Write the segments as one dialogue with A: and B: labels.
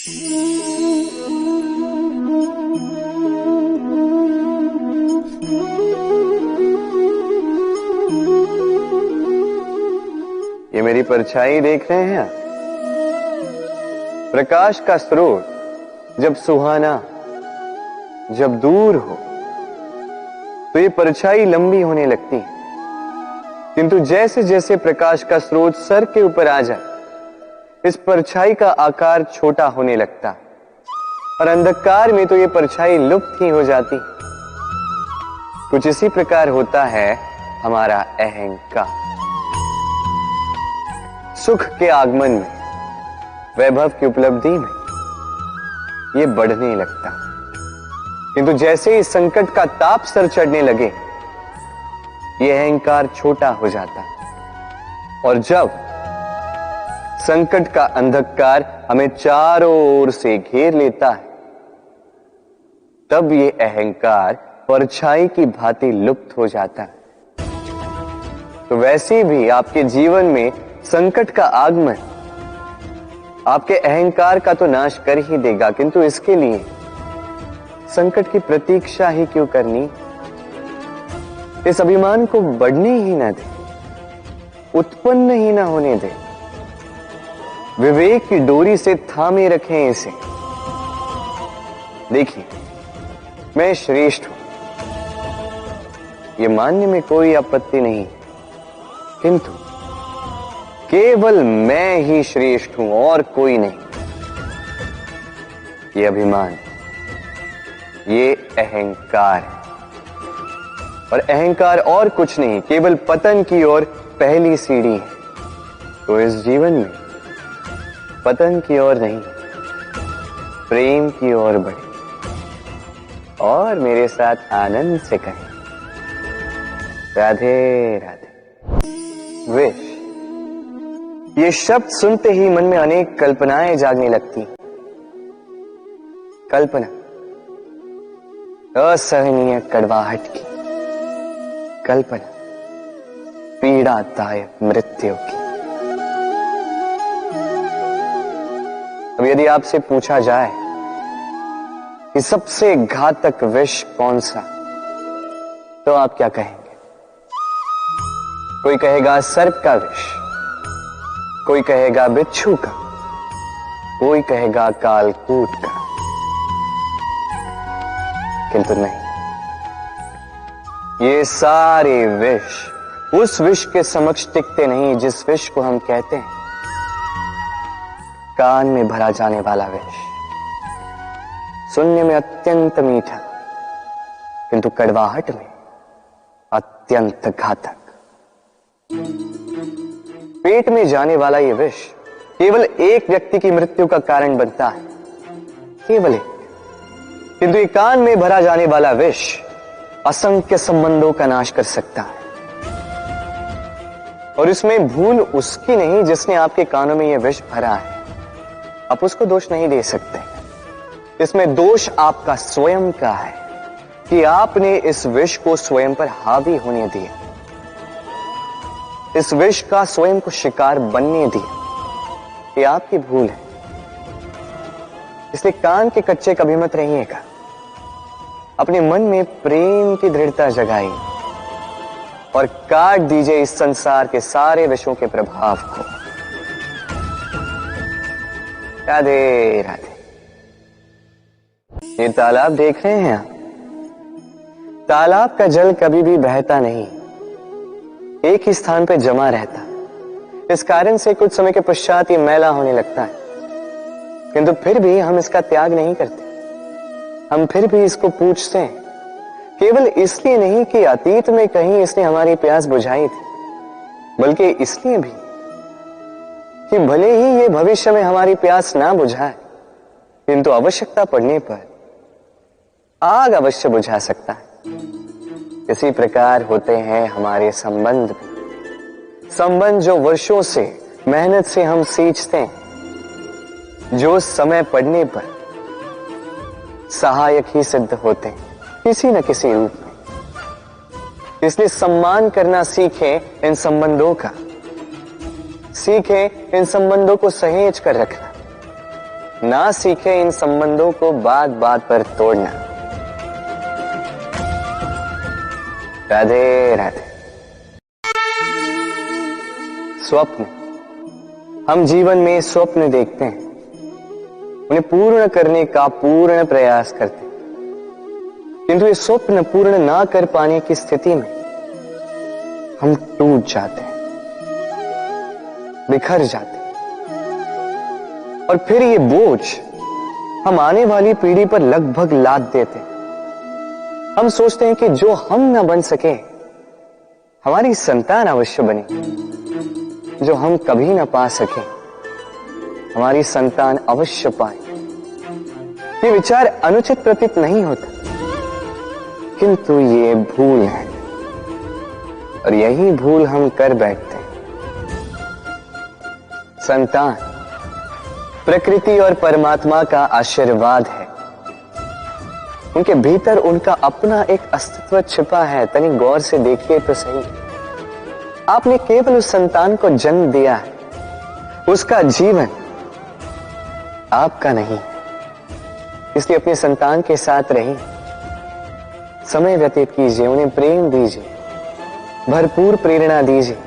A: ये मेरी परछाई देख रहे हैं आप? प्रकाश का स्रोत जब सुहाना, जब दूर हो तो ये परछाई लंबी होने लगती है, किंतु जैसे जैसे प्रकाश का स्रोत सर के ऊपर आ जाए, इस परछाई का आकार छोटा होने लगता है और अंधकार में तो ये परछाई लुप्त ही हो जाती। कुछ इसी प्रकार होता है हमारा अहंकार। सुख के आगमन में, वैभव की उपलब्धि में ये बढ़ने लगता, किंतु जैसे ही संकट का ताप सर चढ़ने लगे, ये अहंकार छोटा हो जाता। और जब संकट का अंधकार हमें चारों ओर से घेर लेता है, तब ये अहंकार परछाई की भांति लुप्त हो जाता है। तो वैसे भी आपके जीवन में संकट का आगमन आपके अहंकार का तो नाश कर ही देगा, किंतु इसके लिए संकट की प्रतीक्षा ही क्यों करनी? इस अभिमान को बढ़ने ही ना दे, उत्पन्न ही ना होने दे। विवेक की डोरी से थामे रखें इसे। देखिए, मैं श्रेष्ठ हूं, यह मानने में कोई आपत्ति नहीं, किंतु केवल मैं ही श्रेष्ठ हूं और कोई नहीं। ये अभिमान, ये अहंकार है, और अहंकार और कुछ नहीं, केवल पतन की ओर पहली सीढ़ी है। तो इस जीवन में पतन की ओर नहीं, प्रेम की ओर बढ़े और मेरे साथ आनंद से कहें, राधे राधे। विश, ये शब्द सुनते ही मन में अनेक कल्पनाएं जागने लगती। कल्पना असहनीय कड़वाहट की, कल्पना पीड़ादायक मृत्यु की। अब यदि आपसे पूछा जाए कि सबसे घातक विष कौन सा, तो आप क्या कहेंगे? कोई कहेगा सर्प का विष, कोई कहेगा बिच्छू का, कोई कहेगा कालकूट का, किंतु नहीं, ये सारे विष उस विष के समक्ष टिकते नहीं जिस विष को हम कहते हैं कान में भरा जाने वाला विष। सुनने में अत्यंत मीठा, किंतु कड़वाहट में अत्यंत घातक। पेट में जाने वाला यह विष केवल एक व्यक्ति की मृत्यु का कारण बनता है, केवल एक, किंतु ये कान में भरा जाने वाला विष असंख्य संबंधों का नाश कर सकता है। और इसमें भूल उसकी नहीं जिसने आपके कानों में यह विष भरा है, आप उसको दोष नहीं दे सकते। इसमें दोष आपका स्वयं का है कि आपने इस विष को स्वयं पर हावी होने दिया, इस विष का स्वयं को शिकार बनने दिया। ये आपकी भूल है। इसलिए कान के कच्चे कभी मत रहिएगा, अपने मन में प्रेम की दृढ़ता जगाइए और काट दीजिए इस संसार के सारे विषयों के प्रभाव को। राधे राधे। ये तालाब देख रहे हैं आप? तालाब का जल कभी भी बहता नहीं, एक ही स्थान पर जमा रहता। इस कारण से कुछ समय के पश्चात ये मैला होने लगता है, किंतु फिर भी हम इसका त्याग नहीं करते। हम फिर भी इसको पूछते हैं, केवल इसलिए नहीं कि अतीत में कहीं इसने हमारी प्यास बुझाई थी, बल्कि इसलिए भी कि भले ही ये भविष्य में हमारी प्यास ना बुझाए, किंतु आवश्यकता पड़ने पर आग अवश्य बुझा सकता है। इसी प्रकार होते हैं हमारे संबंध भी, संबंध जो वर्षों से मेहनत से हम सींचते हैं, जो समय पड़ने पर सहायक ही सिद्ध होते हैं किसी न किसी रूप में। इसलिए सम्मान करना सीखें इन संबंधों का, सीखें इन संबंधों को सहेज कर रखना, ना सीखे इन संबंधों को बात बात पर तोड़ना। राधे राधे। स्वप्न, हम जीवन में स्वप्न देखते हैं, उन्हें पूर्ण करने का पूर्ण प्रयास करते हैं, किंतु ये स्वप्न पूर्ण ना कर पाने की स्थिति में हम टूट जाते हैं, बिखर जाते हैं और फिर ये बोझ हम आने वाली पीढ़ी पर लगभग लाद देते हैं। हम सोचते हैं कि जो हम ना बन सके हमारी संतान अवश्य बने, जो हम कभी ना पा सके हमारी संतान अवश्य पाए। ये विचार अनुचित प्रतीत नहीं होता, किंतु ये भूल है और यही भूल हम कर बैठते हैं। संतान प्रकृति और परमात्मा का आशीर्वाद है, उनके भीतर उनका अपना एक अस्तित्व छिपा है। तनिक गौर से देखिए तो सही, आपने केवल उस संतान को जन्म दिया है, उसका जीवन आपका नहीं, इसलिए अपने संतान के साथ रहिए, समय व्यतीत कीजिए, उन्हें प्रेम दीजिए, भरपूर प्रेरणा दीजिए,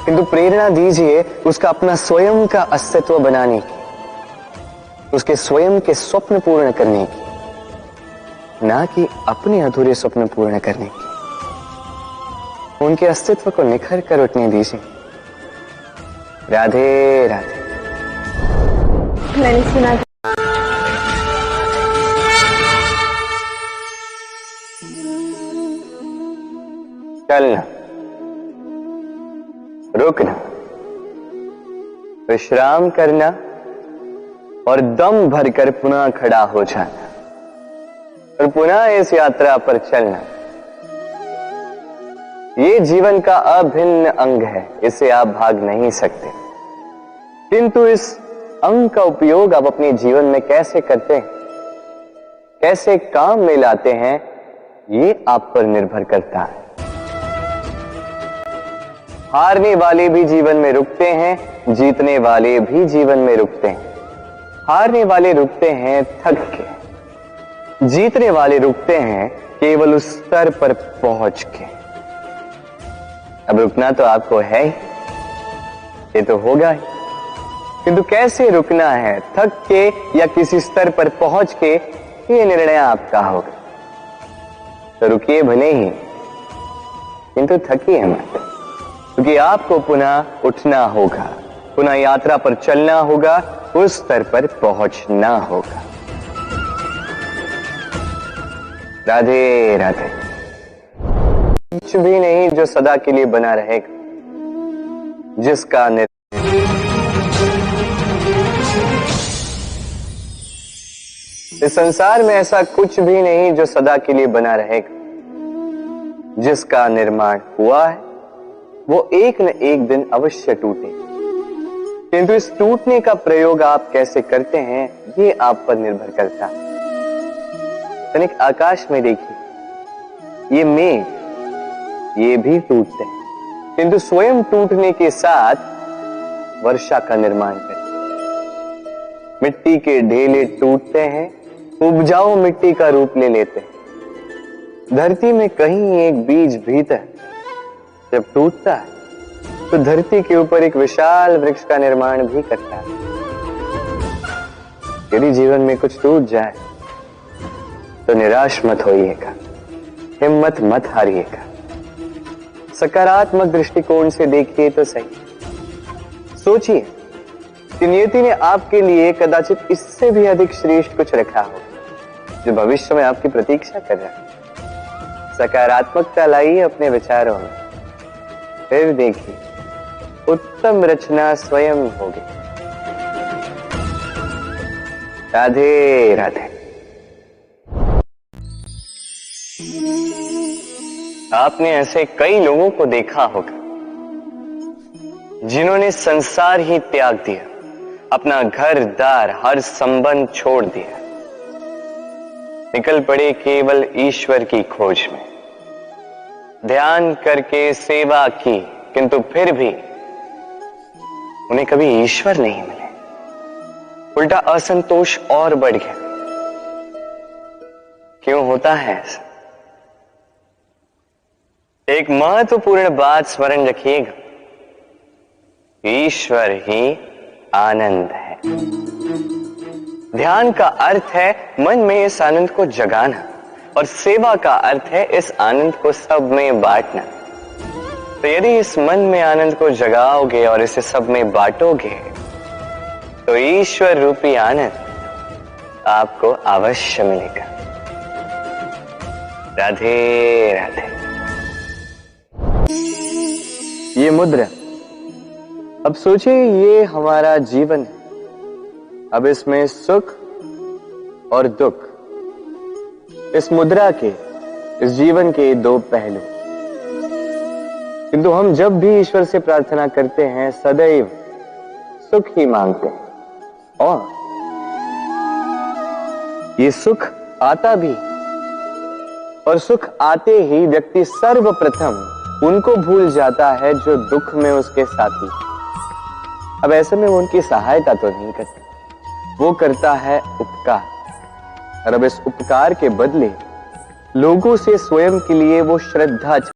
A: किंतु प्रेरणा दीजिए उसका अपना स्वयं का अस्तित्व बनाने की, उसके स्वयं के स्वप्न पूर्ण करने की, ना कि अपने अधूरे स्वप्न पूर्ण करने की। उनके अस्तित्व को निखर कर उठने दीजिए। राधे राधे।
B: मैंने सुना
A: चलना, रुकना, विश्राम करना और दम भरकर पुनः खड़ा हो जाना और पुनः इस यात्रा पर चलना। ये जीवन का अभिन्न अंग है, इससे आप भाग नहीं सकते, किंतु इस अंग का उपयोग आप अपने जीवन में कैसे करते हैं, कैसे काम में लाते हैं, ये आप पर निर्भर करता है। हारने वाले भी जीवन में रुकते हैं, जीतने वाले भी जीवन में रुकते हैं। हारने वाले रुकते हैं थक के, जीतने वाले रुकते हैं केवल उस स्तर पर पहुंच के। अब रुकना तो आपको है ही, ये तो होगा ही, किंतु कैसे रुकना है, थक के या किसी स्तर पर पहुंच के, ये निर्णय आपका होगा। तो रुकिए भले ही, किंतु थकिए मत, क्योंकि आपको पुनः उठना होगा, पुनः यात्रा पर चलना होगा, उस स्तर पर पहुंचना होगा। राधे राधे। कुछ भी नहीं जो सदा के लिए बना रहेगा, जिसका इस संसार में ऐसा कुछ भी नहीं जो सदा के लिए बना रहेगा। जिसका निर्माण हुआ है वो एक न एक दिन अवश्य टूटे, किंतु इस टूटने का प्रयोग आप कैसे करते हैं ये आप पर निर्भर करता है। तनिक आकाश में देखिए, ये मेघ, ये भी टूटते हैं, किंतु स्वयं टूटने के साथ वर्षा का निर्माण करते हैं। मिट्टी के ढेले टूटते हैं, उपजाऊ मिट्टी का रूप ले लेते हैं। धरती में कहीं एक बीज भीतर जब टूटता है तो धरती के ऊपर एक विशाल वृक्ष का निर्माण भी करता है। यदि जीवन में कुछ टूट जाए तो निराश मत होइएगा, हिम्मत मत हारिएगा, सकारात्मक दृष्टिकोण से देखिए तो सही। सोचिए कि नियति ने आपके लिए कदाचित इससे भी अधिक श्रेष्ठ कुछ रखा हो जो भविष्य में आपकी प्रतीक्षा कर रहा है। सकारात्मकता लाइए अपने विचारों में, फिर देखिए उत्तम रचना स्वयं होगी। राधे राधे। आपने ऐसे कई लोगों को देखा होगा जिन्होंने संसार ही त्याग दिया, अपना घर दार हर संबंध छोड़ दिया, निकल पड़े केवल ईश्वर की खोज में। ध्यान करके सेवा की, किंतु फिर भी उन्हें कभी ईश्वर नहीं मिले। उल्टा असंतोष और बढ़ गया। क्यों होता है ऐसा? एक महत्वपूर्ण बात स्मरण रखिएगा, ईश्वर ही आनंद है। ध्यान का अर्थ है मन में इस आनंद को जगाना, और सेवा का अर्थ है इस आनंद को सब में बांटना। तो यदि इस मन में आनंद को जगाओगे और इसे सब में बांटोगे, तो ईश्वर रूपी आनंद आपको अवश्य मिलेगा। राधे राधे। ये मुद्रा, अब सोचिए ये हमारा जीवन है। अब इसमें सुख और दुख, इस मुद्रा के, इस जीवन के दो पहलू। किंतु हम जब भी ईश्वर से प्रार्थना करते हैं सदैव सुख ही मांगते हैं, और ये सुख आता भी, और सुख आते ही व्यक्ति सर्वप्रथम उनको भूल जाता है जो दुख में उसके साथी। अब ऐसे में वो उनकी सहायता तो नहीं करता, वो करता है उपकार। और अब इस उपकार के बदले लोगों से स्वयं के लिए वो श्रद्धा